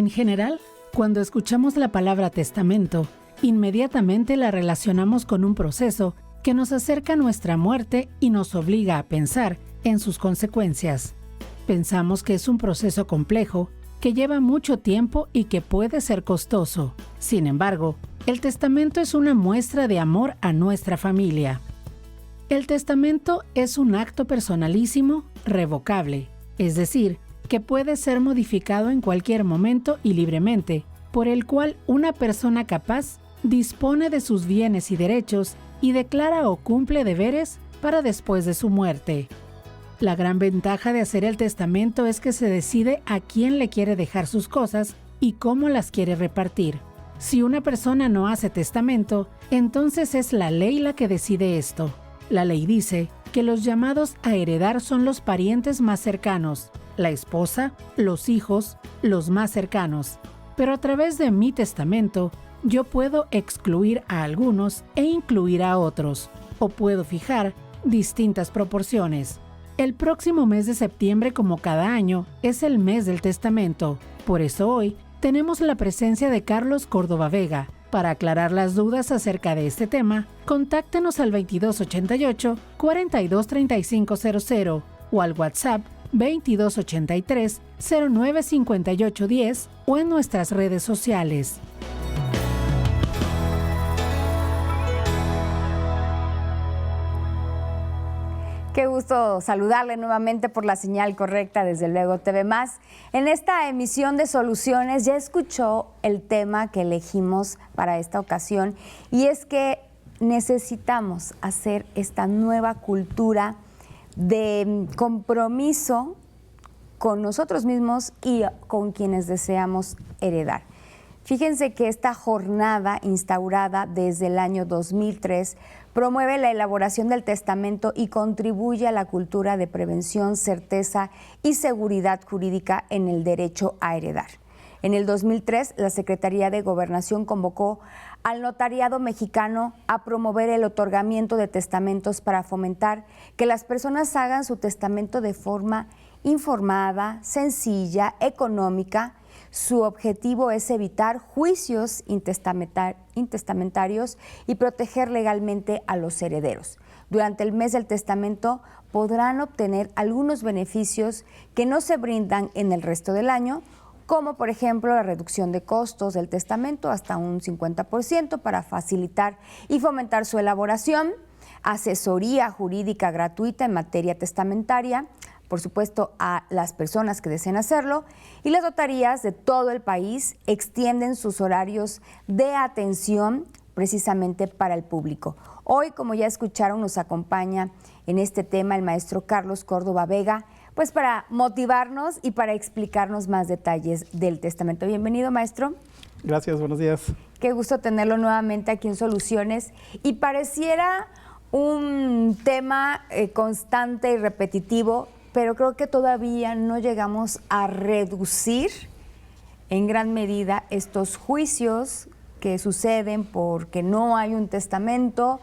En general, cuando escuchamos la palabra testamento, inmediatamente la relacionamos con un proceso que nos acerca a nuestra muerte y nos obliga a pensar en sus consecuencias. Pensamos que es un proceso complejo, que lleva mucho tiempo y que puede ser costoso. Sin embargo, el testamento es una muestra de amor a nuestra familia. El testamento es un acto personalísimo, revocable, es decir, que puede ser modificado en cualquier momento y libremente, por el cual una persona capaz dispone de sus bienes y derechos y declara o cumple deberes para después de su muerte. La gran ventaja de hacer el testamento es que se decide a quién le quiere dejar sus cosas y cómo las quiere repartir. Si una persona no hace testamento, entonces es la ley la que decide esto. La ley dice que los llamados a heredar son los parientes más cercanos, la esposa, los hijos, los más cercanos. Pero a través de mi testamento, yo puedo excluir a algunos e incluir a otros, o puedo fijar distintas proporciones. El próximo mes de septiembre, como cada año, es el mes del testamento. Por eso hoy tenemos la presencia de Carlos Córdoba Vega. Para aclarar las dudas acerca de este tema, contáctenos al 2288-423500 o al WhatsApp 2283-095810 o en nuestras redes sociales. Qué gusto saludarle nuevamente por la señal correcta, desde luego TV+. En esta emisión de Soluciones ya escuchó el tema que elegimos para esta ocasión, y es que necesitamos hacer esta nueva cultura de compromiso con nosotros mismos y con quienes deseamos heredar. Fíjense que esta jornada, instaurada desde el año 2003, promueve la elaboración del testamento y contribuye a la cultura de prevención, certeza y seguridad jurídica en el derecho a heredar. En el 2003, la Secretaría de Gobernación convocó al notariado mexicano a promover el otorgamiento de testamentos para fomentar que las personas hagan su testamento de forma informada, sencilla, económica. Su objetivo es evitar juicios intestamentarios y proteger legalmente a los herederos. Durante el mes del testamento podrán obtener algunos beneficios que no se brindan en el resto del año, como por ejemplo la reducción de costos del testamento hasta un 50% para facilitar y fomentar su elaboración, asesoría jurídica gratuita en materia testamentaria, por supuesto, a las personas que deseen hacerlo, y las notarías de todo el país extienden sus horarios de atención precisamente para el público. Hoy, como ya escucharon, nos acompaña en este tema el maestro Carlos Córdoba Vega, pues para motivarnos y para explicarnos más detalles del testamento. Bienvenido, maestro. Gracias, buenos días. Qué gusto tenerlo nuevamente aquí en Soluciones, y pareciera un tema constante y repetitivo, pero creo que todavía no llegamos a reducir en gran medida estos juicios que suceden porque no hay un testamento,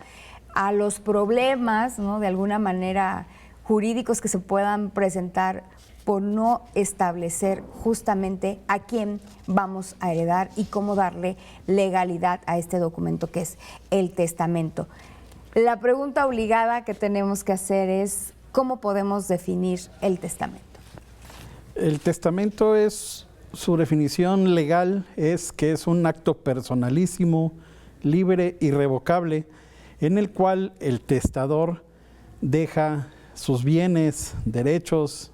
a los problemas, ¿no?, de alguna manera jurídicos que se puedan presentar por no establecer justamente a quién vamos a heredar y cómo darle legalidad a este documento que es el testamento. La pregunta obligada que tenemos que hacer es: ¿cómo podemos definir el testamento? El testamento su definición legal es que es un acto personalísimo, libre, irrevocable, en el cual el testador deja sus bienes, derechos,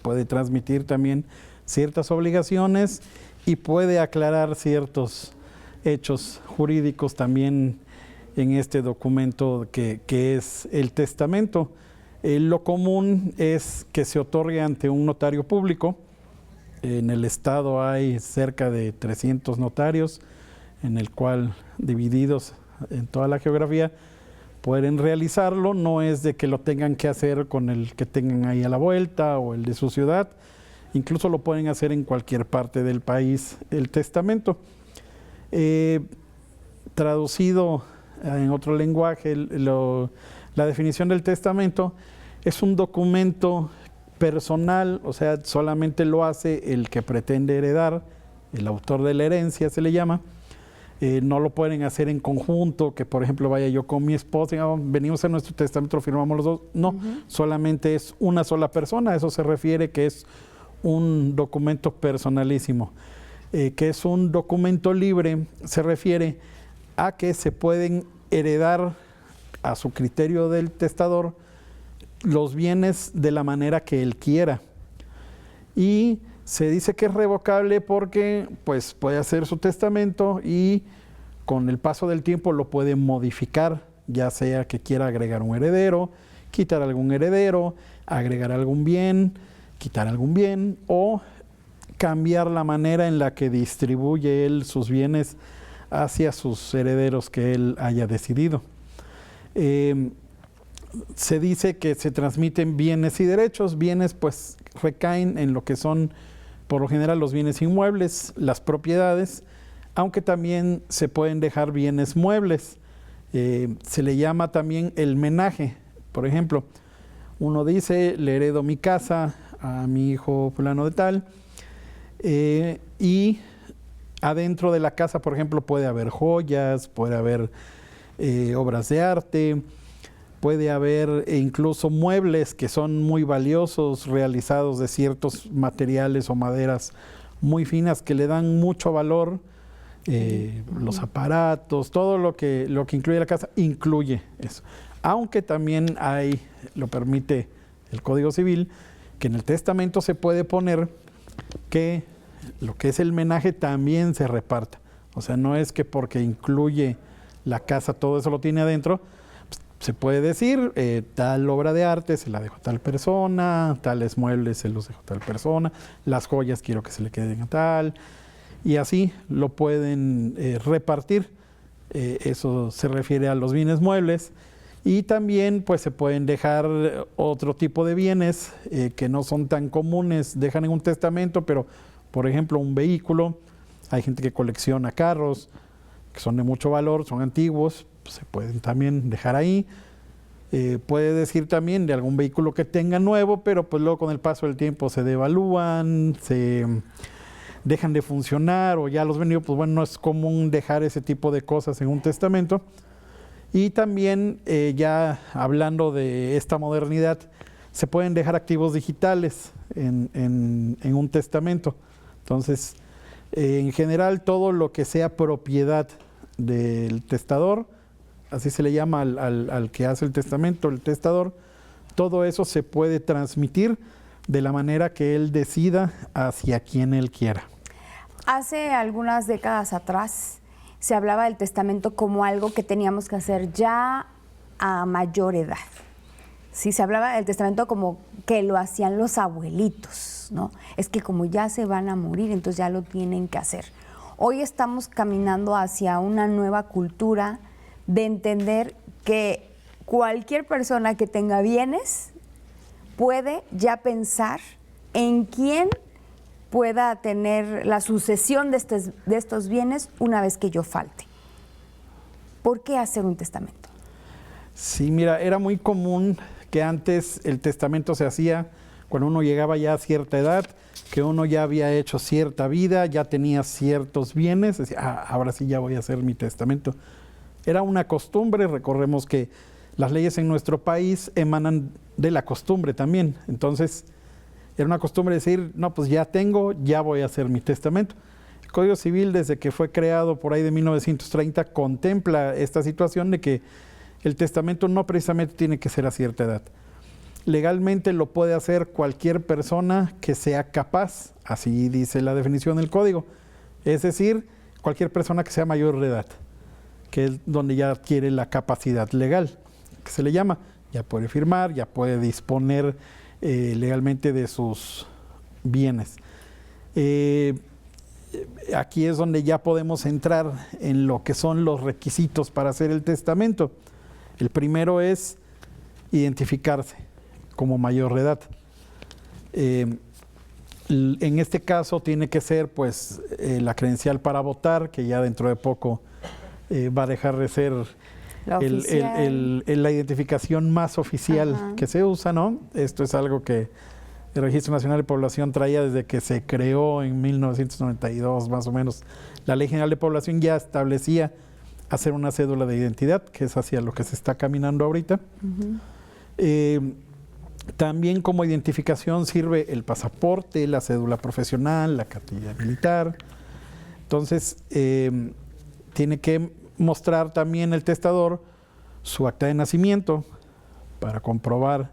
puede transmitir también ciertas obligaciones y puede aclarar ciertos hechos jurídicos también en este documento que es el testamento. Lo común es que se otorgue ante un notario público. En el estado hay cerca de 300 notarios, en el cual, divididos en toda la geografía, pueden realizarlo. No es de que lo tengan que hacer con el que tengan ahí a la vuelta o el de su ciudad. Incluso lo pueden hacer en cualquier parte del país el testamento. Traducido en otro lenguaje, la definición del testamento es un documento personal, o sea, solamente lo hace el que pretende heredar el autor de la herencia se le llama. No lo pueden hacer en conjunto, que por ejemplo vaya yo con mi esposa y venimos a nuestro testamento, lo firmamos los dos. No, solamente es una sola persona. Eso se refiere que es un documento personalísimo. Que es un documento libre, se refiere a que se pueden heredar a su criterio del testador los bienes de la manera que él quiera. Y se dice que es revocable porque pues puede hacer su testamento y con el paso del tiempo lo puede modificar, ya sea que quiera agregar un heredero, quitar algún heredero, agregar algún bien, quitar algún bien o cambiar la manera en la que distribuye él sus bienes hacia sus herederos que él haya decidido. Se dice que se transmiten bienes y derechos. Bienes pues recaen en lo que son por lo general los bienes inmuebles, las propiedades, aunque también se pueden dejar bienes muebles. Se le llama también el menaje. Por ejemplo, uno dice, le heredo mi casa a mi hijo fulano de tal, y adentro de la casa, por ejemplo, puede haber joyas, puede haber obras de arte, puede haber incluso muebles que son muy valiosos, realizados de ciertos materiales o maderas muy finas que le dan mucho valor. Los aparatos, todo lo que incluye la casa, incluye eso. Aunque también hay, lo permite el Código Civil, que en el testamento se puede poner que lo que es el menaje también se reparta. O sea, no es que porque incluye la casa todo eso lo tiene adentro. Pues, se puede decir, tal obra de arte se la dejo a tal persona, tales muebles se los dejo a tal persona, las joyas quiero que se le queden a tal, y así lo pueden repartir. Eso se refiere a los bienes muebles. Y también pues se pueden dejar otro tipo de bienes que no son tan comunes, dejan en un testamento, pero por ejemplo un vehículo, hay gente que colecciona carros que son de mucho valor, son antiguos, pues se pueden también dejar ahí. Puede decir también de algún vehículo que tenga nuevo, pero pues luego con el paso del tiempo se devalúan, se dejan de funcionar o ya los vendió, pues bueno, no es común dejar ese tipo de cosas en un testamento. Y también, ya hablando de esta modernidad, se pueden dejar activos digitales en un testamento. Entonces, en general, todo lo que sea propiedad del testador, así se le llama al que hace el testamento, el testador, todo eso se puede transmitir de la manera que él decida hacia quien él quiera. Hace algunas décadas atrás, se hablaba del testamento como algo que teníamos que hacer ya a mayor edad. Sí, se hablaba del testamento como que lo hacían los abuelitos, ¿no? Es que como ya se van a morir, entonces ya lo tienen que hacer. Hoy estamos caminando hacia una nueva cultura de entender que cualquier persona que tenga bienes puede ya pensar en quién pueda tener la sucesión de estos bienes una vez que yo falte. ¿Por qué hacer un testamento? Sí, mira, era muy común que antes el testamento se hacía cuando uno llegaba ya a cierta edad, que uno ya había hecho cierta vida, ya tenía ciertos bienes, decía, ahora sí ya voy a hacer mi testamento. Era una costumbre, recordemos que las leyes en nuestro país emanan de la costumbre también, entonces era una costumbre decir, no, pues ya tengo, ya voy a hacer mi testamento. El Código Civil, desde que fue creado por ahí de 1930, contempla esta situación de que el testamento no precisamente tiene que ser a cierta edad. Legalmente lo puede hacer cualquier persona que sea capaz, así dice la definición del Código. Es decir, cualquier persona que sea mayor de edad, que es donde ya adquiere la capacidad legal, que se le llama. Ya puede firmar, ya puede disponer legalmente de sus bienes. Aquí es donde ya podemos entrar en lo que son los requisitos para hacer el testamento. El primero es identificarse como mayor de edad. En este caso tiene que ser pues la credencial para votar, que ya dentro de poco va a dejar de ser la identificación más oficial que se usa, ¿no? Esto es algo que el Registro Nacional de Población traía desde que se creó en 1992, más o menos. La Ley General de Población ya establecía hacer una cédula de identidad, que es hacia lo que se está caminando ahorita. También como identificación sirve el pasaporte, la cédula profesional, la cartilla militar. Entonces, tiene que mostrar también el testador su acta de nacimiento para comprobar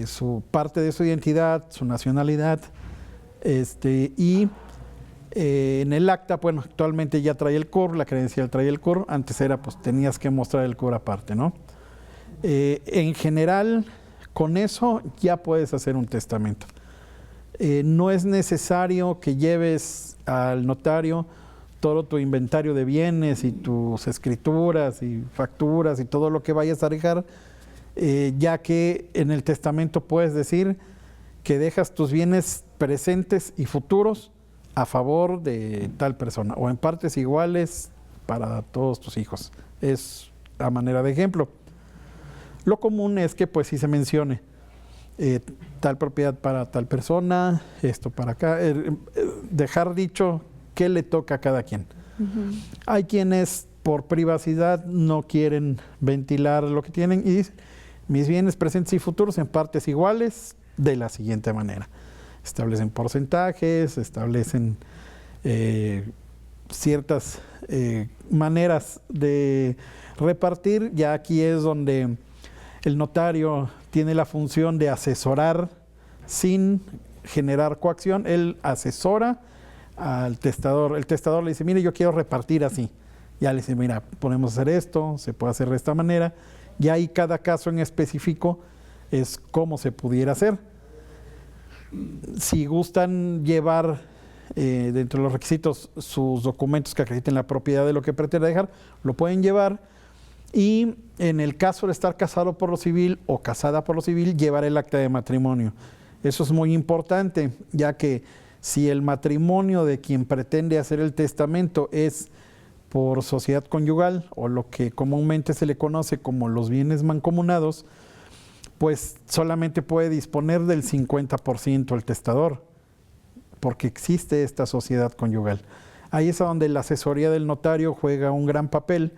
su parte de su identidad, su nacionalidad, y en el acta, bueno, actualmente ya trae el CUR, la credencial trae el CUR, antes era, pues tenías que mostrar el CUR aparte, ¿no? En general, con eso ya puedes hacer un testamento. No es necesario que lleves al notario todo tu inventario de bienes y tus escrituras y facturas y todo lo que vayas a dejar, ya que en el testamento puedes decir que dejas tus bienes presentes y futuros a favor de tal persona o en partes iguales para todos tus hijos. Es a manera de ejemplo. Lo común es que pues sí se mencione tal propiedad para tal persona, esto para acá, dejar dicho qué le toca a cada quien. Hay quienes por privacidad no quieren ventilar lo que tienen y dicen, mis bienes presentes y futuros en partes iguales de la siguiente manera. Establecen porcentajes, establecen ciertas maneras de repartir. Ya aquí es donde el notario tiene la función de asesorar sin generar coacción. Él asesora al testador. El testador le dice, mire, yo quiero repartir así. Ya le dice, mira, podemos hacer esto, se puede hacer de esta manera. Y ahí cada caso en específico es cómo se pudiera hacer. Si gustan llevar dentro de los requisitos sus documentos que acrediten la propiedad de lo que pretende dejar, lo pueden llevar. Y en el caso de estar casado por lo civil o casada por lo civil, llevar el acta de matrimonio. Eso es muy importante, ya que si el matrimonio de quien pretende hacer el testamento es por sociedad conyugal o lo que comúnmente se le conoce como los bienes mancomunados, pues solamente puede disponer del 50% el testador, porque existe esta sociedad conyugal. Ahí es donde la asesoría del notario juega un gran papel,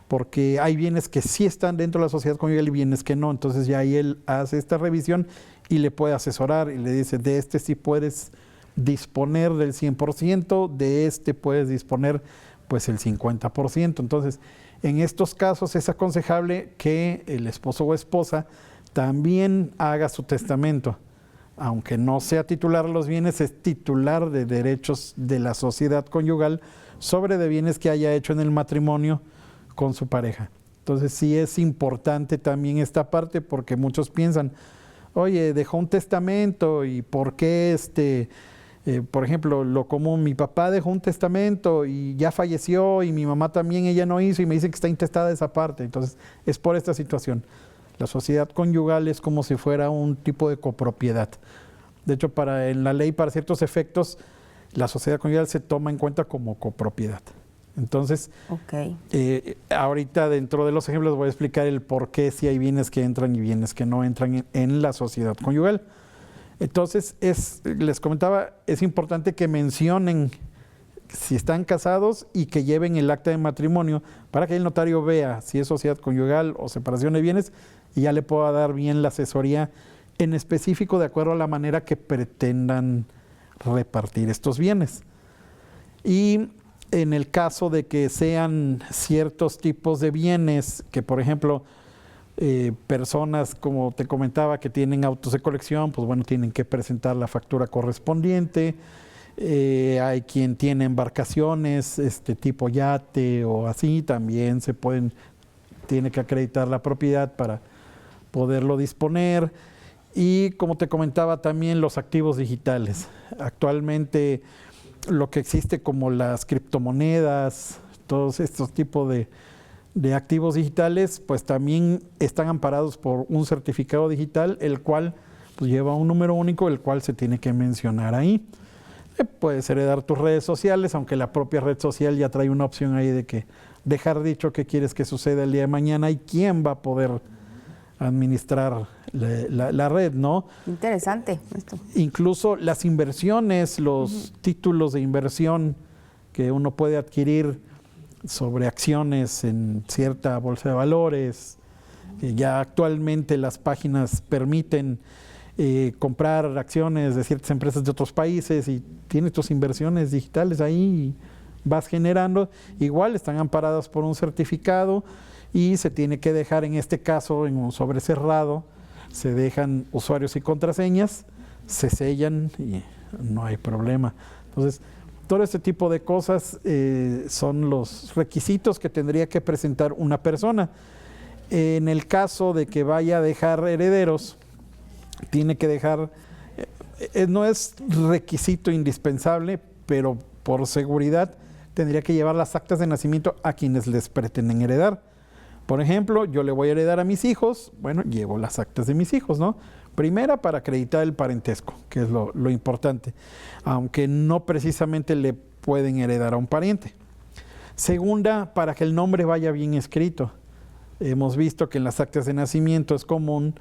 porque hay bienes que sí están dentro de la sociedad conyugal y bienes que no. Entonces ya ahí él hace esta revisión y le puede asesorar y le dice, de este sí puedes disponer del 100%, de este puedes disponer pues el 50%. Entonces, en estos casos es aconsejable que el esposo o esposa también haga su testamento. Aunque no sea titular de los bienes, es titular de derechos de la sociedad conyugal sobre de bienes que haya hecho en el matrimonio con su pareja. Entonces sí es importante también esta parte, porque muchos piensan, oye, dejó un testamento y ¿por qué por ejemplo, lo común, mi papá dejó un testamento y ya falleció y mi mamá también, ella no hizo y me dicen que está intestada esa parte? Entonces es por esta situación. La sociedad conyugal es como si fuera un tipo de copropiedad. De hecho, en la ley, para ciertos efectos, la sociedad conyugal se toma en cuenta como copropiedad. Entonces, ahorita dentro de los ejemplos voy a explicar el por qué si hay bienes que entran y bienes que no entran en la sociedad conyugal. Entonces, les comentaba, es importante que mencionen si están casados y que lleven el acta de matrimonio para que el notario vea si es sociedad conyugal o separación de bienes y ya le pueda dar bien la asesoría en específico de acuerdo a la manera que pretendan repartir estos bienes. Y en el caso de que sean ciertos tipos de bienes que, por ejemplo, personas, como te comentaba, que tienen autos de colección, pues bueno, tienen que presentar la factura correspondiente. Hay quien tiene embarcaciones, tipo yate o así, también tiene que acreditar la propiedad para poderlo disponer. Y como te comentaba, también los activos digitales. Actualmente lo que existe como las criptomonedas, todos estos tipos de activos digitales, pues también están amparados por un certificado digital, el cual pues lleva un número único, el cual se tiene que mencionar ahí. Puedes heredar tus redes sociales, aunque la propia red social ya trae una opción ahí de que dejar dicho qué quieres que suceda el día de mañana y quién va a poder administrar la red, ¿no? Interesante esto. Incluso las inversiones, los títulos de inversión que uno puede adquirir sobre acciones en cierta bolsa de valores. Ya actualmente las páginas permiten comprar acciones de ciertas empresas de otros países y tienes tus inversiones digitales ahí y vas generando. Igual están amparadas por un certificado y se tiene que dejar, en este caso, en un sobre cerrado, se dejan usuarios y contraseñas, se sellan y no hay problema. Entonces, todo este tipo de cosas son los requisitos que tendría que presentar una persona. En el caso de que vaya a dejar herederos, tiene que dejar, no es requisito indispensable, pero por seguridad tendría que llevar las actas de nacimiento a quienes les pretenden heredar. Por ejemplo, yo le voy a heredar a mis hijos, bueno, llevo las actas de mis hijos, ¿no? Primera, para acreditar el parentesco, que es lo importante, aunque no precisamente le pueden heredar a un pariente. Segunda, para que el nombre vaya bien escrito. Hemos visto que en las actas de nacimiento es común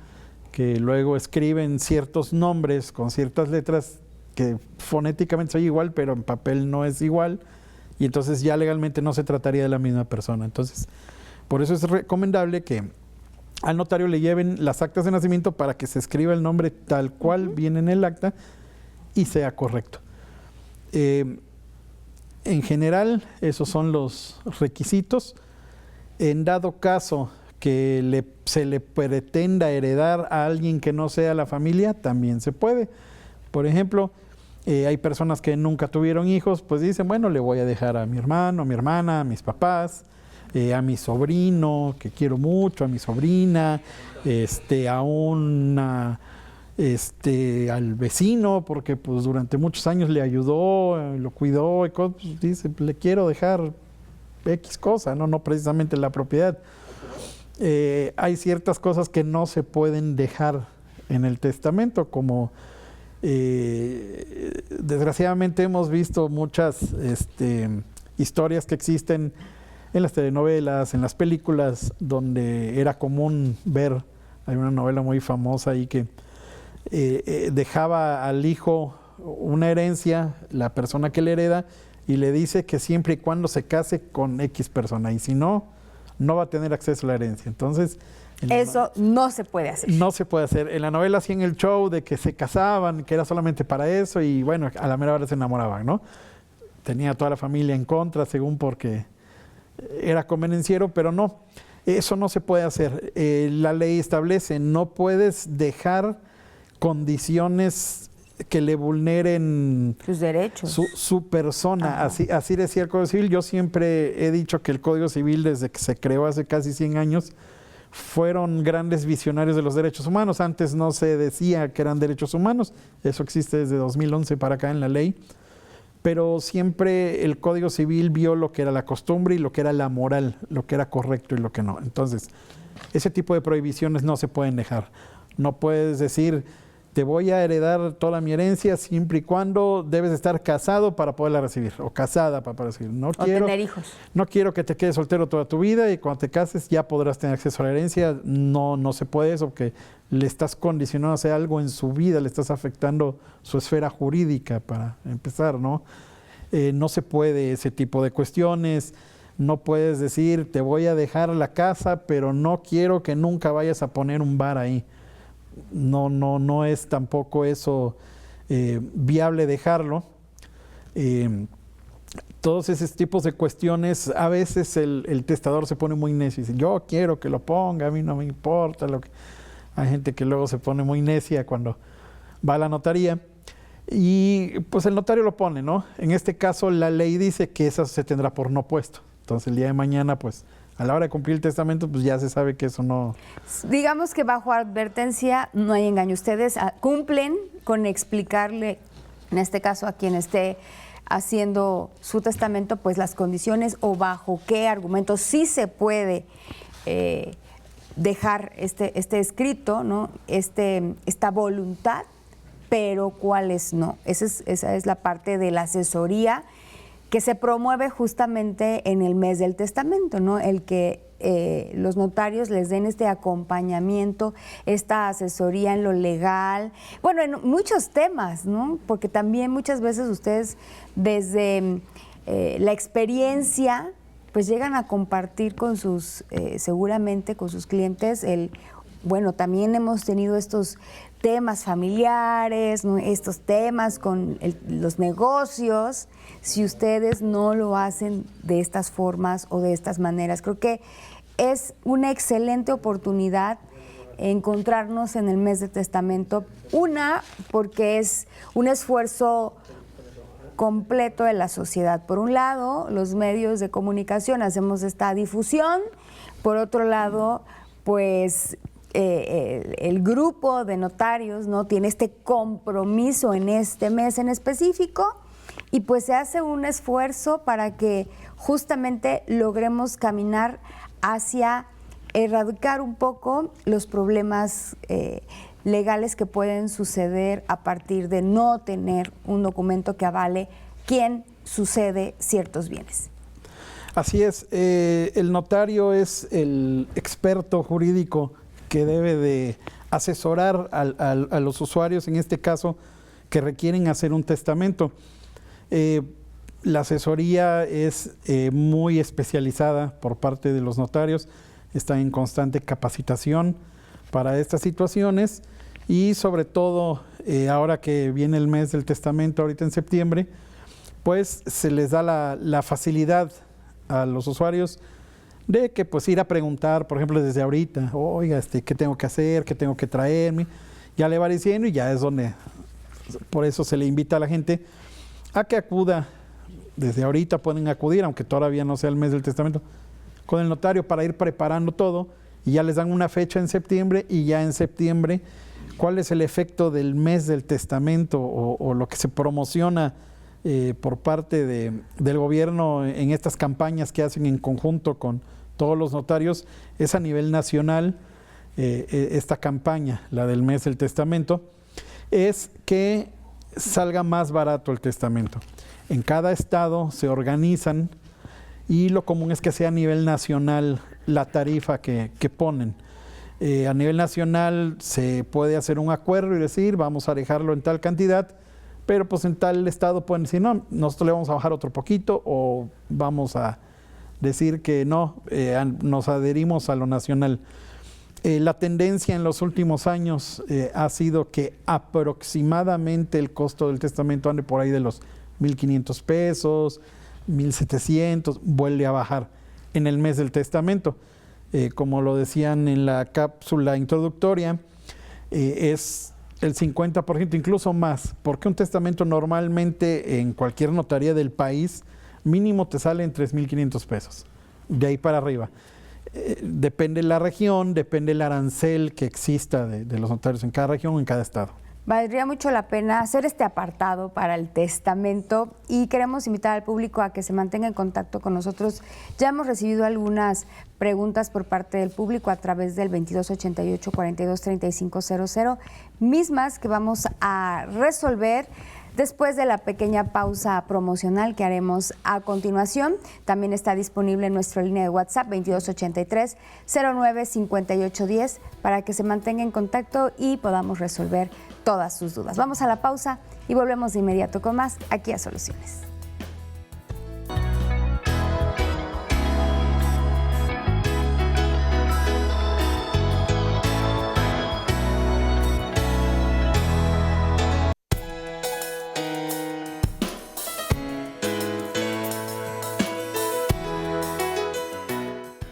que luego escriben ciertos nombres con ciertas letras que fonéticamente son igual, pero en papel no es igual, y entonces ya legalmente no se trataría de la misma persona. Entonces, por eso es recomendable que al notario le lleven las actas de nacimiento para que se escriba el nombre tal cual viene en el acta y sea correcto. En general, esos son los requisitos. En dado caso que se le pretenda heredar a alguien que no sea la familia, también se puede. Por ejemplo, hay personas que nunca tuvieron hijos, pues dicen, bueno, le voy a dejar a mi hermano, a mi hermana, a mis papás, a mi sobrino, que quiero mucho, a mi sobrina, al vecino, porque pues durante muchos años le ayudó, lo cuidó, y pues, dice, le quiero dejar X cosa, no precisamente la propiedad. Hay ciertas cosas que no se pueden dejar en el testamento, como desgraciadamente hemos visto muchas historias que existen en las telenovelas, en las películas, donde era común ver, hay una novela muy famosa ahí que dejaba al hijo una herencia, la persona que le hereda, y le dice que siempre y cuando se case con X persona, y si no, no va a tener acceso a la herencia. Entonces, eso no se puede hacer. No se puede hacer. En la novela hacían el show de que se casaban, que era solamente para eso, y bueno, a la mera hora se enamoraban, ¿no? Tenía a toda la familia en contra, según porque era convenenciero, pero no, eso no se puede hacer. La ley establece, no puedes dejar condiciones que le vulneren sus derechos, su persona. Así decía el Código Civil. Yo siempre he dicho que el Código Civil, desde que se creó hace casi 100 años, fueron grandes visionarios de los derechos humanos. Antes no se decía que eran derechos humanos, eso existe desde 2011 para acá en la ley, pero siempre el Código Civil vio lo que era la costumbre y lo que era la moral, lo que era correcto y lo que no. Entonces, ese tipo de prohibiciones no se pueden dejar. No puedes decir, te voy a heredar toda mi herencia siempre y cuando debes estar casado para poderla recibir, o casada para poderla recibir. O tener hijos. No quiero que te quedes soltero toda tu vida y cuando te cases ya podrás tener acceso a la herencia. No se puede eso, porque le estás condicionando a hacer algo en su vida, le estás afectando su esfera jurídica, para empezar, ¿no? No se puede ese tipo de cuestiones. No puedes decir, te voy a dejar la casa, pero no quiero que nunca vayas a poner un bar ahí. No es tampoco eso viable dejarlo. Todos esos tipos de cuestiones, a veces el testador se pone muy necio y dice, yo quiero que lo ponga, a mí no me importa. Hay gente que luego se pone muy necia cuando va a la notaría y pues el notario lo pone, ¿no? En este caso la ley dice que eso se tendrá por no puesto. Entonces el día de mañana, pues a la hora de cumplir el testamento, pues ya se sabe que eso no... Digamos que bajo advertencia no hay engaño. Ustedes cumplen con explicarle, en este caso a quien esté haciendo su testamento, pues las condiciones o bajo qué argumentos sí se puede dejar este escrito, ¿no? Esta voluntad, pero cuáles no. Esa es la parte de la asesoría que se promueve justamente en el mes del testamento, ¿no? El que los notarios les den este acompañamiento, esta asesoría en lo legal, bueno, en muchos temas, ¿no? Porque también muchas veces ustedes desde la experiencia pues llegan a compartir con sus, seguramente con sus clientes bueno, también hemos tenido estos temas familiares, ¿no? Estos temas con los negocios, si ustedes no lo hacen de estas formas o de estas maneras. Creo que es una excelente oportunidad encontrarnos en el mes de testamento. Una, porque es un esfuerzo completo de la sociedad. Por un lado, los medios de comunicación hacemos esta difusión. Por otro lado, pues el grupo de notarios, ¿no?, tiene este compromiso en este mes en específico y pues se hace un esfuerzo para que justamente logremos caminar hacia erradicar un poco los problemas legales que pueden suceder a partir de no tener un documento que avale quién sucede ciertos bienes. Así es, el notario es el experto jurídico que debe de asesorar a los usuarios, en este caso, que requieren hacer un testamento. La asesoría es muy especializada por parte de los notarios, está en constante capacitación para estas situaciones y sobre todo ahora que viene el mes del testamento, ahorita en septiembre, pues se les da la facilidad a los usuarios de que pues ir a preguntar, por ejemplo, desde ahorita, oiga, ¿qué tengo que hacer? ¿Qué tengo que traerme? Ya le va diciendo y ya es donde, por eso se le invita a la gente a que acuda, desde ahorita pueden acudir, aunque todavía no sea el mes del testamento, con el notario para ir preparando todo y ya les dan una fecha en septiembre y ya en septiembre, ¿cuál es el efecto del mes del testamento o lo que se promociona por parte del gobierno en estas campañas que hacen en conjunto con todos los notarios? Es a nivel nacional esta campaña, la del mes del testamento, es que salga más barato el testamento. En cada estado se organizan y lo común es que sea a nivel nacional la tarifa que ponen. A nivel nacional se puede hacer un acuerdo y decir vamos a dejarlo en tal cantidad, pero pues en tal estado pueden decir no, nosotros le vamos a bajar otro poquito o vamos a decir que no, nos adherimos a lo nacional. La tendencia en los últimos años ha sido que aproximadamente el costo del testamento ande por ahí de los 1,500 pesos, 1,700, vuelve a bajar en el mes del testamento. Como lo decían en la cápsula introductoria, es el 50%, incluso más, porque un testamento normalmente en cualquier notaría del país mínimo te sale en 3,500 pesos, de ahí para arriba. Depende la región, depende el arancel que exista de los notarios en cada región o en cada estado. Valdría mucho la pena hacer este apartado para el testamento y queremos invitar al público a que se mantenga en contacto con nosotros. Ya hemos recibido algunas preguntas por parte del público a través del 2288-423500, mismas que vamos a resolver después de la pequeña pausa promocional que haremos a continuación. También está disponible en nuestra línea de WhatsApp 2283-095810 para que se mantenga en contacto y podamos resolver todas sus dudas. Vamos a la pausa y volvemos de inmediato con más aquí a Soluciones.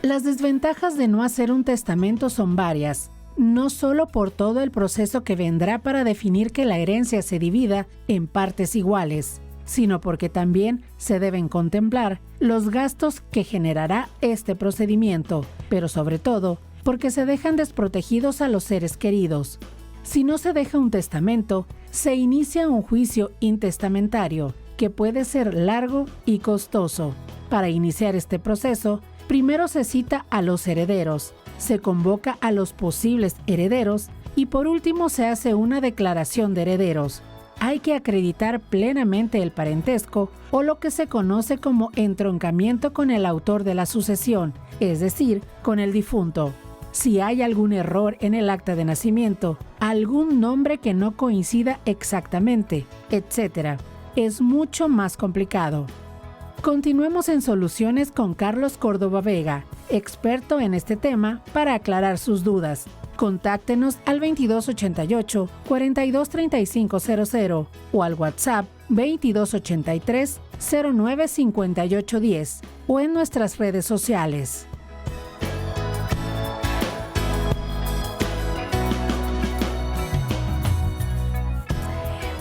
Las desventajas de no hacer un testamento son varias, no solo por todo el proceso que vendrá para definir que la herencia se divida en partes iguales, sino porque también se deben contemplar los gastos que generará este procedimiento, pero sobre todo porque se dejan desprotegidos a los seres queridos. Si no se deja un testamento, se inicia un juicio intestamentario, que puede ser largo y costoso. Para iniciar este proceso, primero se cita a los herederos, se convoca a los posibles herederos y por último se hace una declaración de herederos. hay que acreditar plenamente el parentesco o lo que se conoce como entroncamiento con el autor de la sucesión, es decir, con el difunto. Si hay algún error en el acta de nacimiento, algún nombre que no coincida exactamente, etc., es mucho más complicado. Continuemos en soluciones con Carlos Córdoba Vega, experto en este tema, para aclarar sus dudas. Contáctenos al 2288 423500 o al WhatsApp 2283 095810 o en nuestras redes sociales.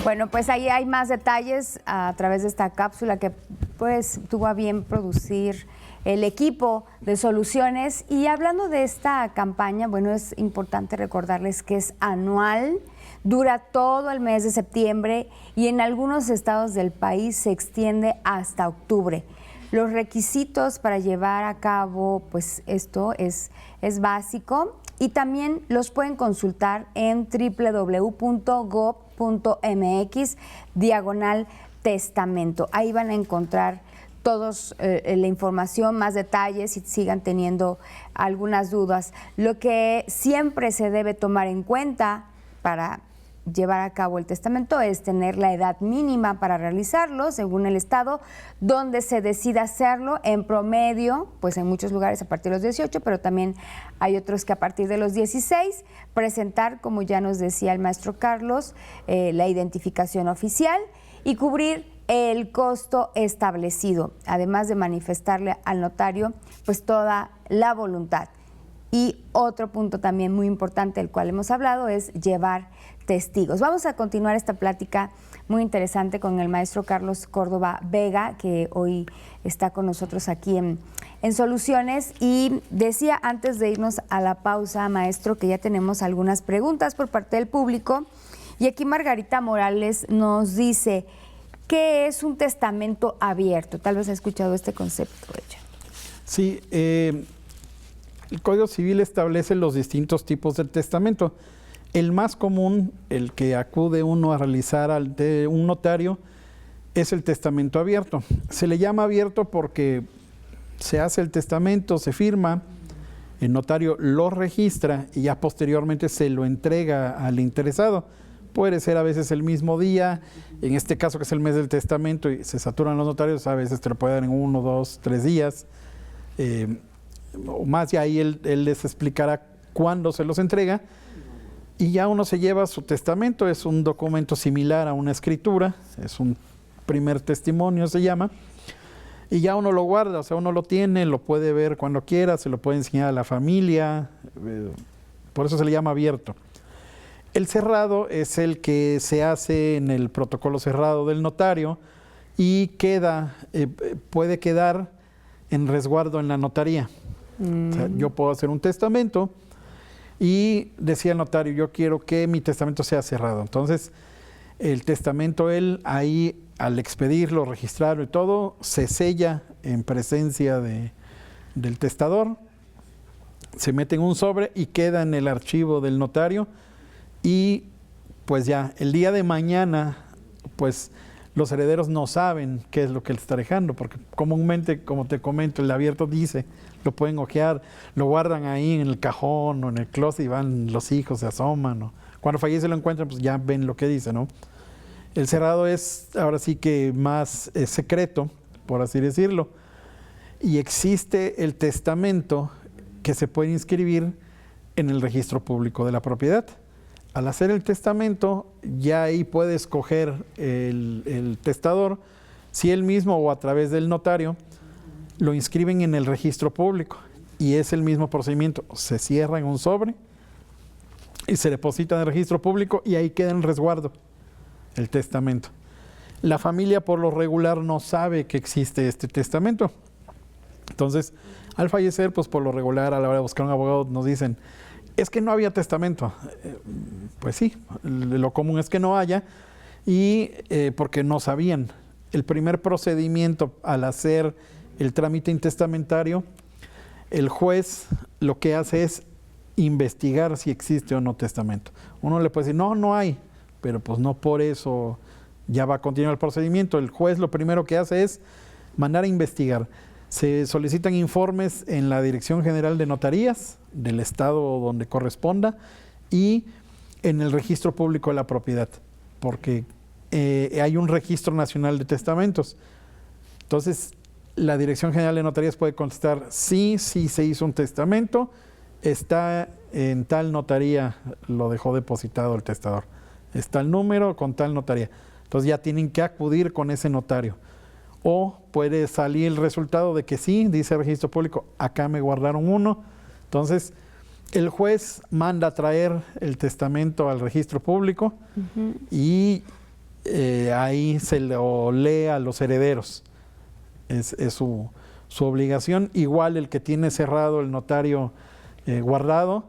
Bueno, pues ahí hay más detalles a través de esta cápsula que pues tuvo a bien producir el equipo de Soluciones. Y hablando de esta campaña, bueno, es importante recordarles que es anual, dura todo el mes de septiembre y en algunos estados del país se extiende hasta octubre. Los requisitos para llevar a cabo pues esto es básico y también los pueden consultar en www.gov.mx/testamento. Ahí van a encontrar todos la información, más detalles si sigan teniendo algunas dudas. Lo que siempre se debe tomar en cuenta para llevar a cabo el testamento es tener la edad mínima para realizarlo, según el estado donde se decida hacerlo. En promedio, pues en muchos lugares a partir de los 18, pero también hay otros que a partir de los 16, presentar, como ya nos decía el maestro Carlos, la identificación oficial y cubrir el costo establecido, además de manifestarle al notario pues toda la voluntad. Y otro punto también muy importante del cual hemos hablado es llevar testigos. Vamos a continuar esta plática muy interesante con el maestro Carlos Córdoba Vega, que hoy está con nosotros aquí en Soluciones. Y decía antes de irnos a la pausa, maestro, que ya tenemos algunas preguntas por parte del público. Y aquí Margarita Morales nos dice, ¿qué es un testamento abierto? Tal vez ha escuchado este concepto ella. Sí, el Código Civil establece los distintos tipos de testamento. El más común, el que acude uno a realizar ante un notario, es el testamento abierto. Se le llama abierto porque se hace el testamento, se firma, el notario lo registra y ya posteriormente se lo entrega al interesado. Puede ser a veces el mismo día, en este caso que es el mes del testamento y se saturan los notarios, a veces te lo puede dar en 1, 2, 3 días o más, y ahí él les explicará cuándo se los entrega. Y ya uno se lleva su testamento, es un documento similar a una escritura, es un primer testimonio se llama, y ya uno lo guarda, o sea, uno lo tiene, lo puede ver cuando quiera, se lo puede enseñar a la familia, por eso se le llama abierto. El cerrado es el que se hace en el protocolo cerrado del notario y puede quedar en resguardo en la notaría. O sea, yo puedo hacer un testamento y decía el notario, yo quiero que mi testamento sea cerrado. Entonces, el testamento, él ahí, al expedirlo, registrarlo y todo, se sella en presencia del testador, se mete en un sobre y queda en el archivo del notario. Y pues ya, el día de mañana, pues los herederos no saben qué es lo que él está dejando, porque comúnmente, como te comento, el abierto dice, lo pueden hojear, lo guardan ahí en el cajón o en el closet y van los hijos, se asoman, ¿no? Cuando fallece lo encuentran, pues ya ven lo que dice, ¿no? El cerrado es ahora sí que más secreto, por así decirlo, y existe el testamento que se puede inscribir en el registro público de la propiedad. Al hacer el testamento, ya ahí puede escoger el testador, si él mismo o a través del notario, lo inscriben en el registro público y es el mismo procedimiento. Se cierra en un sobre y se deposita en el registro público y ahí queda en resguardo el testamento. La familia por lo regular no sabe que existe este testamento. Entonces, al fallecer, pues por lo regular a la hora de buscar un abogado nos dicen, es que no había testamento. Pues sí, lo común es que no haya y porque no sabían. El primer procedimiento al hacer el trámite intestamentario, el juez lo que hace es investigar si existe o no testamento. Uno le puede decir, no hay, pero pues no por eso ya va a continuar el procedimiento. El juez lo primero que hace es mandar a investigar. Se solicitan informes en la Dirección General de Notarías del estado donde corresponda y en el Registro Público de la Propiedad, porque hay un Registro Nacional de Testamentos. Entonces, la Dirección General de Notarías puede contestar sí se hizo un testamento, está en tal notaría, lo dejó depositado el testador. Está el número con tal notaría. Entonces ya tienen que acudir con ese notario. O puede salir el resultado de que sí, dice el registro público, acá me guardaron uno. Entonces, el juez manda a traer el testamento al registro público y ahí se lo lee a los herederos. Es su obligación. Igual el que tiene cerrado el notario guardado.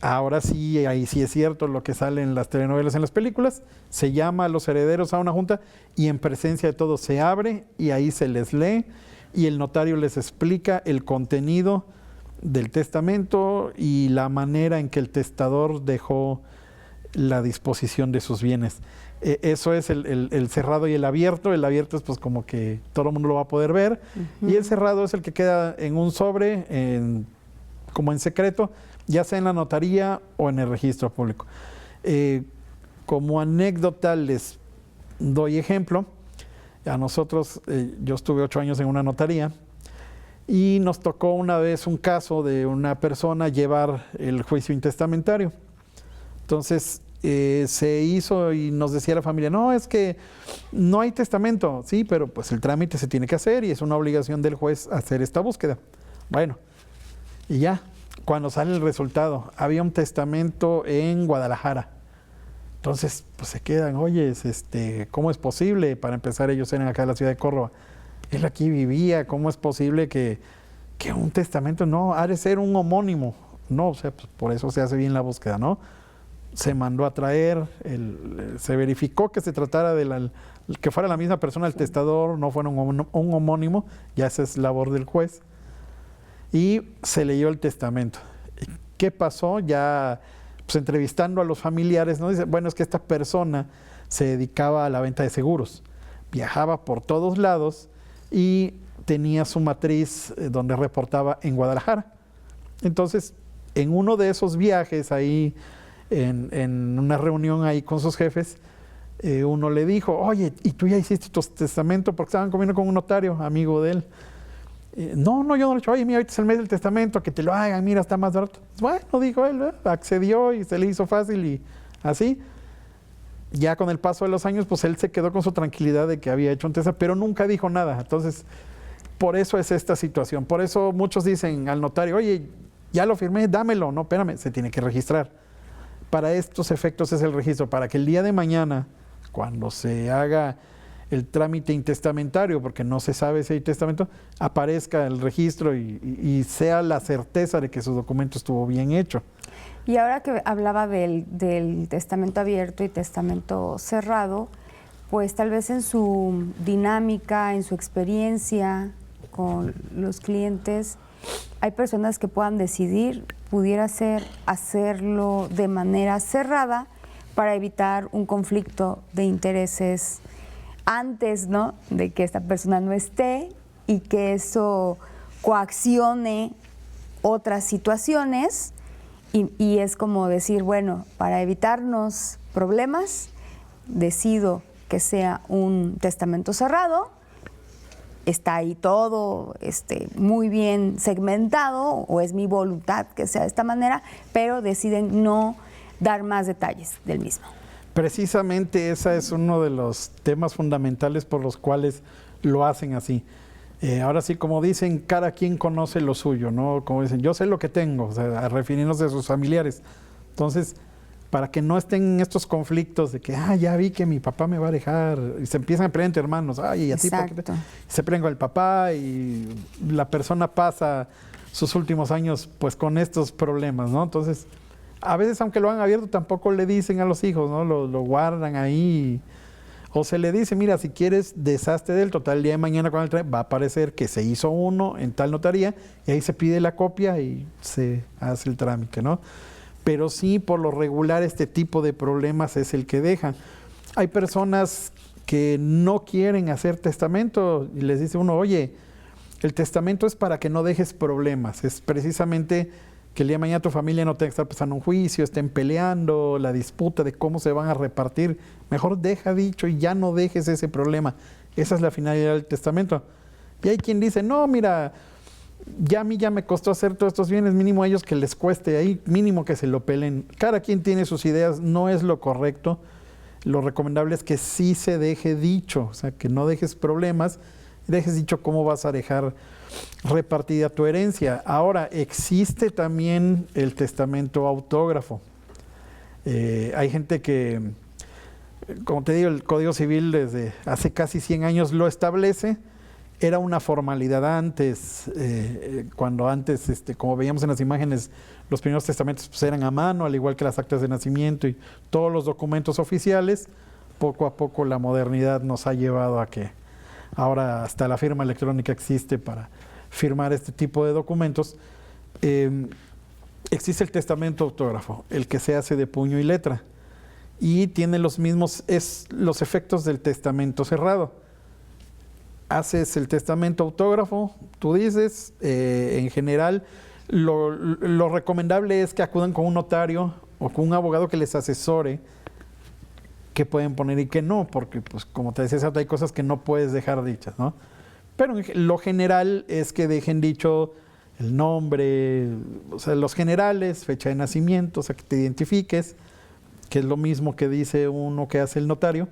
Ahora sí, ahí sí es cierto lo que sale en las telenovelas, en las películas, se llama a los herederos a una junta y en presencia de todos se abre y ahí se les lee y el notario les explica el contenido del testamento y la manera en que el testador dejó la disposición de sus bienes. Eso es el cerrado y el abierto. El abierto es pues como que todo el mundo lo va a poder ver y el cerrado es el que queda en un sobre, como en secreto, ya sea en la notaría o en el registro público. Como anécdota les doy ejemplo. A nosotros, yo estuve 8 años en una notaría y nos tocó una vez un caso de una persona llevar el juicio intestamentario. Entonces se hizo y nos decía la familia, no, es que no hay testamento. Sí, pero pues el trámite se tiene que hacer y es una obligación del juez hacer esta búsqueda. Bueno, y ya. Cuando sale el resultado, había un testamento en Guadalajara. Entonces, pues se quedan, oye, ¿cómo es posible? Para empezar, ellos eran acá de la ciudad de Córdoba. Él aquí vivía, ¿cómo es posible que un testamento no ha de ser un homónimo? No, o sea, pues por eso se hace bien la búsqueda, ¿no? Se mandó a traer, se verificó que se tratara que fuera la misma persona el testador, no fuera un homónimo, ya esa es labor del juez. Y se leyó el testamento. ¿Qué pasó? Ya pues, entrevistando a los familiares, ¿no? Dice, bueno, es que esta persona se dedicaba a la venta de seguros. Viajaba por todos lados y tenía su matriz donde reportaba en Guadalajara. Entonces, en uno de esos viajes ahí, en una reunión ahí con sus jefes, uno le dijo, oye, ¿y tú ya hiciste tu testamento? Porque estaban comiendo con un notario, amigo de él. No, yo no lo he hecho. Oye, mira, ahorita es el mes del testamento, que te lo hagan, mira, está más barato. Bueno, dijo él, accedió y se le hizo fácil y así. Ya con el paso de los años, pues él se quedó con su tranquilidad de que había hecho un testamento, pero nunca dijo nada. Entonces, por eso es esta situación. Por eso muchos dicen al notario, oye, ya lo firmé, dámelo. No, espérame, se tiene que registrar. Para estos efectos es el registro, para que el día de mañana, cuando se haga el trámite intestamentario, porque no se sabe si hay testamento, aparezca el registro y sea la certeza de que su documento estuvo bien hecho. Y ahora que hablaba del testamento abierto y testamento cerrado, pues tal vez en su dinámica, en su experiencia con los clientes, hay personas que puedan decidir, pudiera ser hacerlo de manera cerrada para evitar un conflicto de intereses antes, ¿no?, de que esta persona no esté y que eso coaccione otras situaciones y es como decir, bueno, para evitarnos problemas, decido que sea un testamento cerrado, está ahí todo muy bien segmentado o es mi voluntad que sea de esta manera, pero deciden no dar más detalles del mismo. Precisamente ese es uno de los temas fundamentales por los cuales lo hacen así. Ahora sí, como dicen, cada quien conoce lo suyo, ¿no? Como dicen, yo sé lo que tengo, o sea, refiriéndose a sus familiares. Entonces, para que no estén estos conflictos de que, ya vi que mi papá me va a dejar, y se empiezan a pelear entre hermanos, y a ti, se pelean con el papá y la persona pasa sus últimos años pues con estos problemas, ¿no? Entonces, a veces, aunque lo han abierto, tampoco le dicen a los hijos, ¿no? Lo guardan ahí. O se le dice, mira, si quieres, deshazte del total, el día de mañana cuando el trámite va a aparecer que se hizo uno en tal notaría y ahí se pide la copia y se hace el trámite, ¿no? Pero sí, por lo regular, este tipo de problemas es el que deja. Hay personas que no quieren hacer testamento y les dice uno, oye, el testamento es para que no dejes problemas, es precisamente que el día de mañana tu familia no tenga que estar pasando un juicio, estén peleando, la disputa de cómo se van a repartir. Mejor deja dicho y ya no dejes ese problema. Esa es la finalidad del testamento. Y hay quien dice, no, mira, ya a mí ya me costó hacer todos estos bienes, mínimo a ellos que les cueste ahí, mínimo que se lo peleen. Cada quien tiene sus ideas, no es lo correcto. Lo recomendable es que sí se deje dicho, o sea, que no dejes problemas, dejes dicho cómo vas a dejar repartida tu herencia. Ahora, existe también el testamento autógrafo. Hay gente que, como te digo, el Código Civil desde hace casi 100 años lo establece. Era una formalidad antes, cuando antes, como veíamos en las imágenes, los primeros testamentos pues, eran a mano, al igual que las actas de nacimiento y todos los documentos oficiales. Poco a poco la modernidad nos ha llevado a que ahora hasta la firma electrónica existe para firmar este tipo de documentos. Existe el testamento autógrafo, el que se hace de puño y letra, y tiene los mismos, los efectos del testamento cerrado. Haces el testamento autógrafo, tú dices, en general, lo recomendable es que acudan con un notario o con un abogado que les asesore qué pueden poner y qué no, porque pues como te decía, hay cosas que no puedes dejar dichas, ¿no? Pero lo general es que dejen dicho el nombre, o sea, los generales, fecha de nacimiento, o sea, que te identifiques, que es lo mismo que dice uno que hace el notario,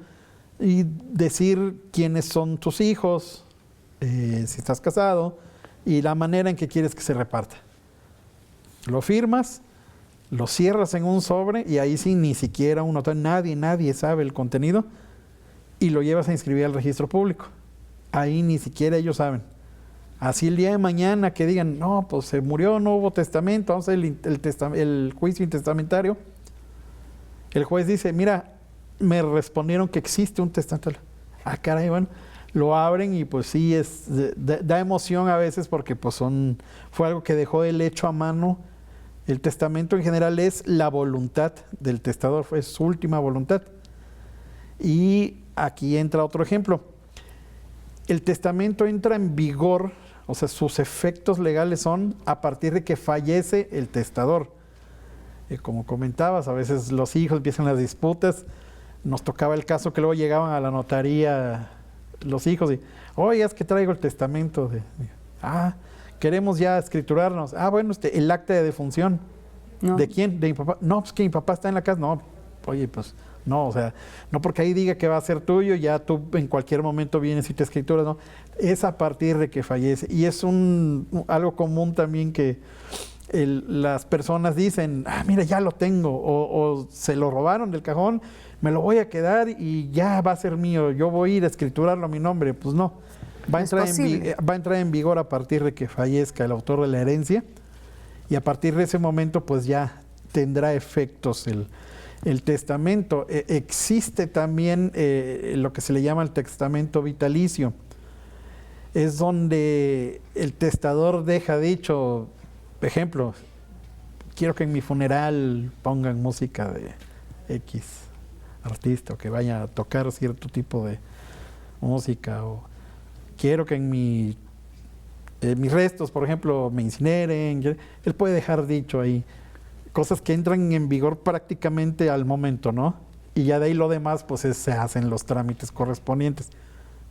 y decir quiénes son tus hijos, si estás casado, y la manera en que quieres que se reparta. Lo firmas, lo cierras en un sobre y ahí sí ni siquiera un notario, nadie sabe el contenido, y lo llevas a inscribir al registro público. Ahí ni siquiera ellos saben. Así el día de mañana que digan, no, pues se murió, no hubo testamento, vamos a hacer el juicio intestamentario. El juez dice, mira, me respondieron que existe un testamento. Ah, caray, bueno, lo abren y pues sí, da emoción a veces porque pues fue algo que dejó el hecho a mano. El testamento en general es la voluntad del testador, es su última voluntad. Y aquí entra otro ejemplo. El testamento entra en vigor, o sea, sus efectos legales son a partir de que fallece el testador. Como comentabas, a veces los hijos empiezan las disputas. Nos tocaba el caso que luego llegaban a la notaría los hijos y, oye, es que traigo el testamento. Queremos ya escriturarnos. Bueno, el acta de defunción. No. ¿De quién? ¿De mi papá? No, pues que mi papá está en la casa. No, oye, pues no, o sea, no porque ahí diga que va a ser tuyo, ya tú en cualquier momento vienes y te escrituras, no. Es a partir de que fallece. Y es algo común también que las personas dicen, mira, ya lo tengo, o se lo robaron del cajón, me lo voy a quedar y ya va a ser mío, yo voy a ir a escriturarlo a mi nombre. Pues no, va a entrar en vigor a partir de que fallezca el autor de la herencia, y a partir de ese momento pues ya tendrá efectos el testamento. Existe también lo que se le llama el testamento vitalicio. Es donde el testador deja dicho, por ejemplo, quiero que en mi funeral pongan música de X artista, o que vaya a tocar cierto tipo de música, o quiero que en mis restos, por ejemplo, me incineren. Él puede dejar dicho ahí cosas que entran en vigor prácticamente al momento, ¿no? Y ya de ahí lo demás, pues se hacen los trámites correspondientes.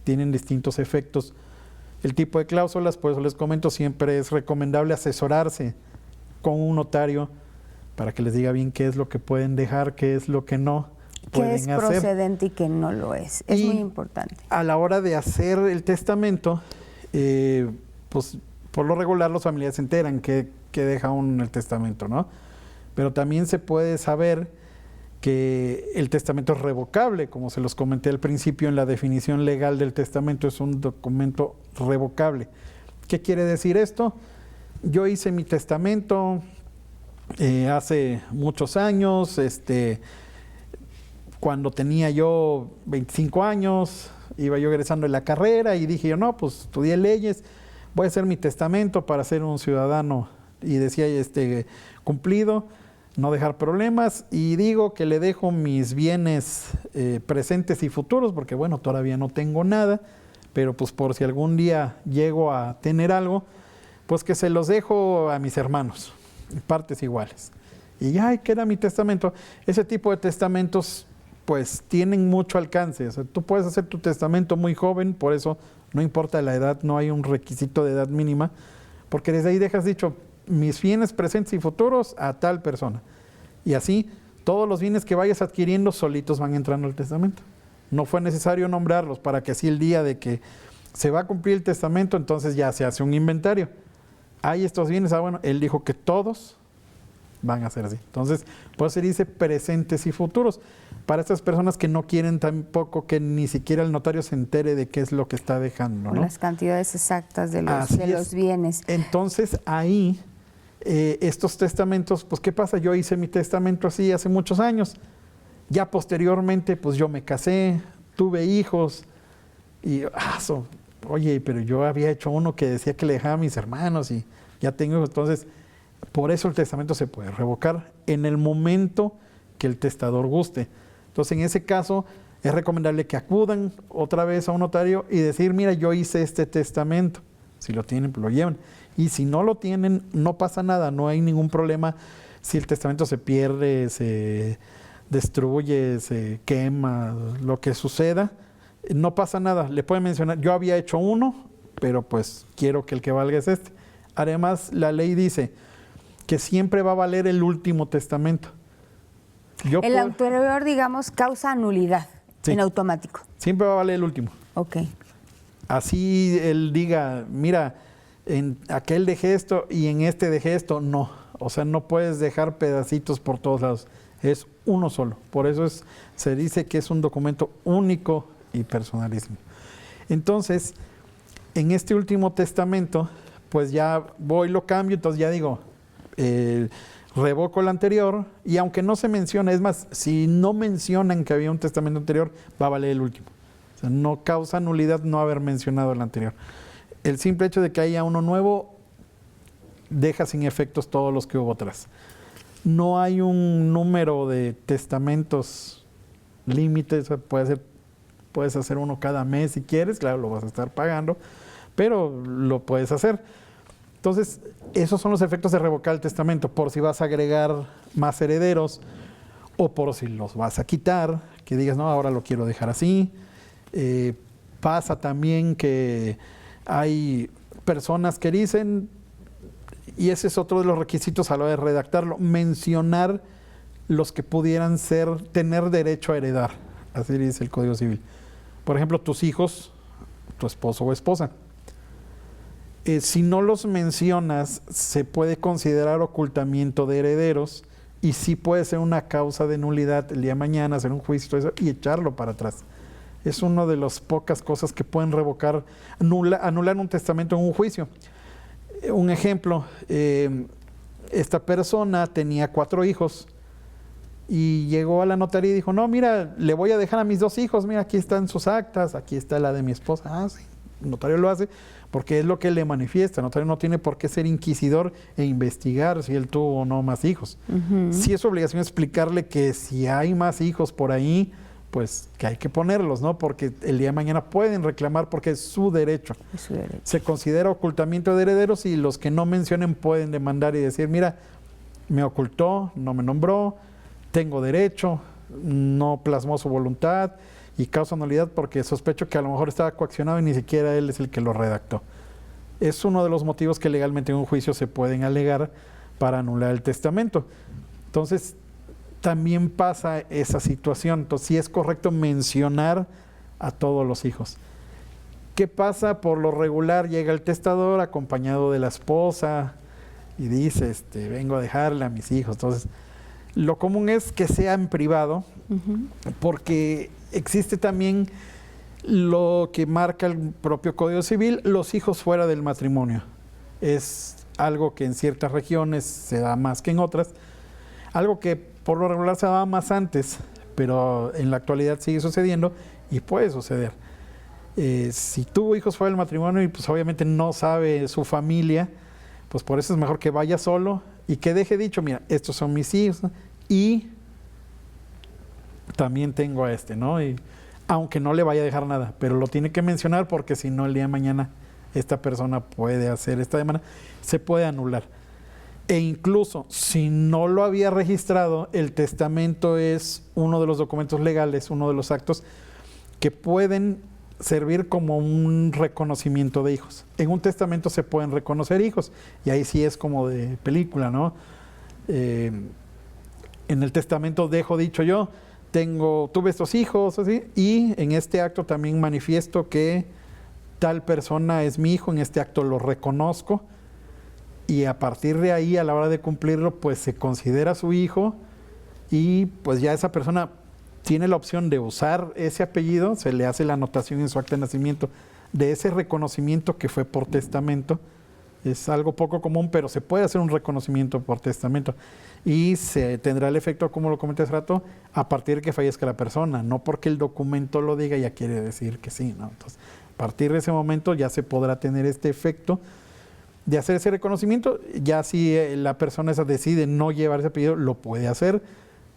Tienen distintos efectos. El tipo de cláusulas, por eso les comento, siempre es recomendable asesorarse con un notario para que les diga bien qué es lo que pueden dejar, qué es lo que no pueden hacer. ¿Qué es procedente y qué no lo es? Es muy importante. A la hora de hacer el testamento, pues por lo regular los familiares se enteran que deja uno en el testamento, ¿no? Pero también se puede saber que el testamento es revocable, como se los comenté al principio en la definición legal del testamento, es un documento revocable. ¿Qué quiere decir esto? Yo hice mi testamento hace muchos años, cuando tenía yo 25 años, iba yo egresando de la carrera y dije yo, no, pues estudié leyes, voy a hacer mi testamento para ser un ciudadano, y decía cumplido, no dejar problemas, y digo que le dejo mis bienes presentes y futuros, porque bueno, todavía no tengo nada, pero pues por si algún día llego a tener algo, pues que se los dejo a mis hermanos, en partes iguales. Y ya ahí queda mi testamento. Ese tipo de testamentos pues tienen mucho alcance. O sea, tú puedes hacer tu testamento muy joven, por eso no importa la edad, no hay un requisito de edad mínima, porque desde ahí dejas dicho, mis bienes presentes y futuros a tal persona. Y así, todos los bienes que vayas adquiriendo solitos van entrando al testamento. No fue necesario nombrarlos para que así el día de que se va a cumplir el testamento, entonces ya se hace un inventario. Hay estos bienes, bueno, él dijo que todos van a ser así. Entonces, por eso se dice presentes y futuros. Para estas personas que no quieren tampoco que ni siquiera el notario se entere de qué es lo que está dejando, ¿no? Las cantidades exactas de los bienes. Entonces, ahí, estos testamentos, pues, ¿qué pasa? Yo hice mi testamento así hace muchos años. Ya posteriormente, pues, yo me casé, tuve hijos, y, oye, pero yo había hecho uno que decía que le dejaba a mis hermanos, y ya tengo hijos. Entonces, por eso el testamento se puede revocar en el momento que el testador guste. Entonces, en ese caso, es recomendable que acudan otra vez a un notario y decir, mira, yo hice este testamento. Si lo tienen, pues lo llevan. Y si no lo tienen, no pasa nada, no hay ningún problema si el testamento se pierde, se destruye, se quema, lo que suceda, no pasa nada. Le pueden mencionar, yo había hecho uno, pero pues quiero que el que valga es este. Además, la ley dice que siempre va a valer el último testamento. El anterior, digamos, causa nulidad, sí, en automático. Siempre va a valer el último. Ok. Así él diga, mira, en aquel dejé esto y en este dejé esto, no. O sea, no puedes dejar pedacitos por todos lados. Es uno solo. Por eso se dice que es un documento único y personalísimo. Entonces, en este último testamento, pues ya voy, lo cambio, entonces ya digo, revoco el anterior, y aunque no se menciona, es más, si no mencionan que había un testamento anterior, va a valer el último. O sea, no causa nulidad no haber mencionado el anterior. El simple hecho de que haya uno nuevo deja sin efectos todos los que hubo atrás. No hay un número de testamentos límites, puedes hacer uno cada mes si quieres, claro, lo vas a estar pagando, pero lo puedes hacer. Entonces, esos son los efectos de revocar el testamento, por si vas a agregar más herederos o por si los vas a quitar, que digas, no, ahora lo quiero dejar así. Pasa también que hay personas que dicen, y ese es otro de los requisitos a la hora de redactarlo, mencionar los que pudieran tener derecho a heredar, así dice el Código Civil. Por ejemplo, tus hijos, tu esposo o esposa. Si no los mencionas, se puede considerar ocultamiento de herederos y sí puede ser una causa de nulidad el día de mañana, hacer un juicio todo eso, y echarlo para atrás. Es una de las pocas cosas que pueden revocar, anular un testamento en un juicio. Un ejemplo, esta persona tenía 4 hijos y llegó a la notaría y dijo, no, mira, le voy a dejar a mis 2 hijos, mira, aquí están sus actas, aquí está la de mi esposa. Ah, sí, el notario lo hace porque es lo que él le manifiesta. El notario no tiene por qué ser inquisidor e investigar si él tuvo o no más hijos. Sí es su obligación explicarle que si hay más hijos por ahí, pues que hay que ponerlos, ¿no? Porque el día de mañana pueden reclamar porque es su derecho. Es su derecho. Se considera ocultamiento de herederos y los que no mencionen pueden demandar y decir, mira, me ocultó, no me nombró, tengo derecho, no plasmó su voluntad y causa nulidad porque sospecho que a lo mejor estaba coaccionado y ni siquiera él es el que lo redactó. Es uno de los motivos que legalmente en un juicio se pueden alegar para anular el testamento. Entonces, también pasa esa situación. Entonces, sí es correcto mencionar a todos los hijos. ¿Qué pasa? Por lo regular llega el testador acompañado de la esposa y dice, vengo a dejarle a mis hijos. Entonces, lo común es que sea en privado, porque existe también lo que marca el propio Código Civil, los hijos fuera del matrimonio. Es algo que en ciertas regiones se da más que en otras, algo que por lo regular se daba más antes, pero en la actualidad sigue sucediendo y puede suceder. Si tuvo hijos fuera del matrimonio y pues obviamente no sabe su familia, pues por eso es mejor que vaya solo y que deje dicho, mira, estos son mis hijos, ¿no? Y también tengo a este, ¿no? Y aunque no le vaya a dejar nada, pero lo tiene que mencionar porque si no, el día de mañana esta persona puede hacer esta demanda, se puede anular. E incluso si no lo había registrado, el testamento es uno de los documentos legales, uno de los actos que pueden servir como un reconocimiento de hijos. En un testamento se pueden reconocer hijos, y ahí sí es como de película, ¿no? En el testamento dejo dicho yo, tuve estos hijos, así, y en este acto también manifiesto que tal persona es mi hijo, en este acto lo reconozco, y a partir de ahí, a la hora de cumplirlo, pues se considera su hijo, y pues ya esa persona tiene la opción de usar ese apellido, se le hace la anotación en su acta de nacimiento de ese reconocimiento que fue por testamento. Es algo poco común, pero se puede hacer un reconocimiento por testamento y se tendrá el efecto, como lo comenté hace rato, a partir de que fallezca la persona, no porque el documento lo diga ya quiere decir que sí, ¿no? Entonces, a partir de ese momento ya se podrá tener este efecto de hacer ese reconocimiento. Ya si la persona esa decide no llevar ese apellido, lo puede hacer,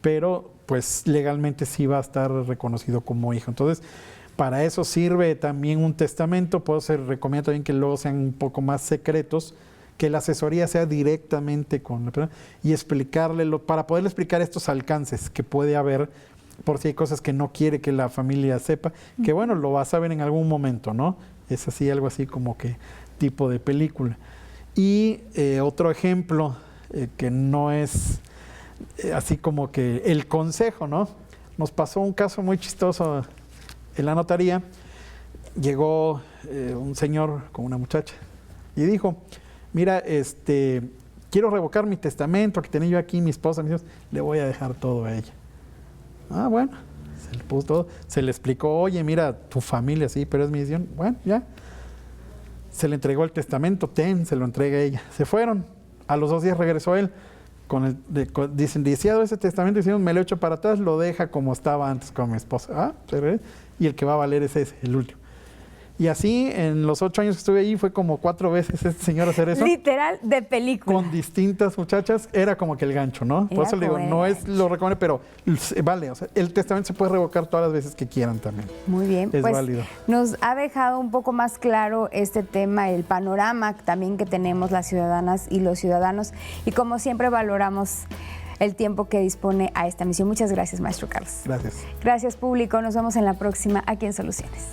pero pues legalmente sí va a estar reconocido como hijo. Entonces, para eso sirve también un testamento. Recomiendo también que luego sean un poco más secretos, que la asesoría sea directamente con la persona y explicarle, para poderle explicar estos alcances que puede haber, por si hay cosas que no quiere que la familia sepa, que bueno, lo va a saber en algún momento, ¿no? Es así, algo así como que tipo de película. Y otro ejemplo que no es así como que el consejo, ¿no? Nos pasó un caso muy chistoso en la notaría. Llegó un señor con una muchacha y dijo, mira, quiero revocar mi testamento que tenía yo aquí, mi esposa, mis hijos, le voy a dejar todo a ella. Ah, bueno, se le puso todo, se le explicó, oye, mira, tu familia, sí, pero es mi decisión. Bueno, ya. Se le entregó el testamento, se lo entrega a ella. Se fueron. A los 2 días regresó él. Dicen, deseado ese testamento, decimos, me lo echo para atrás, lo deja como estaba antes con mi esposa. Y el que va a valer es ese, el último. Y así, en los 8 años que estuve ahí, fue como 4 veces este señor hacer eso. Literal, de película. Con distintas muchachas, era como que el gancho, ¿no? Por eso le digo, no es lo recomendable, pero vale, o sea, el testamento se puede revocar todas las veces que quieran también. Muy bien, es pues válido. Nos ha dejado un poco más claro este tema, el panorama también que tenemos las ciudadanas y los ciudadanos, y como siempre valoramos el tiempo que dispone a esta misión. Muchas gracias, maestro Carlos. Gracias. Gracias, público. Nos vemos en la próxima aquí en Soluciones.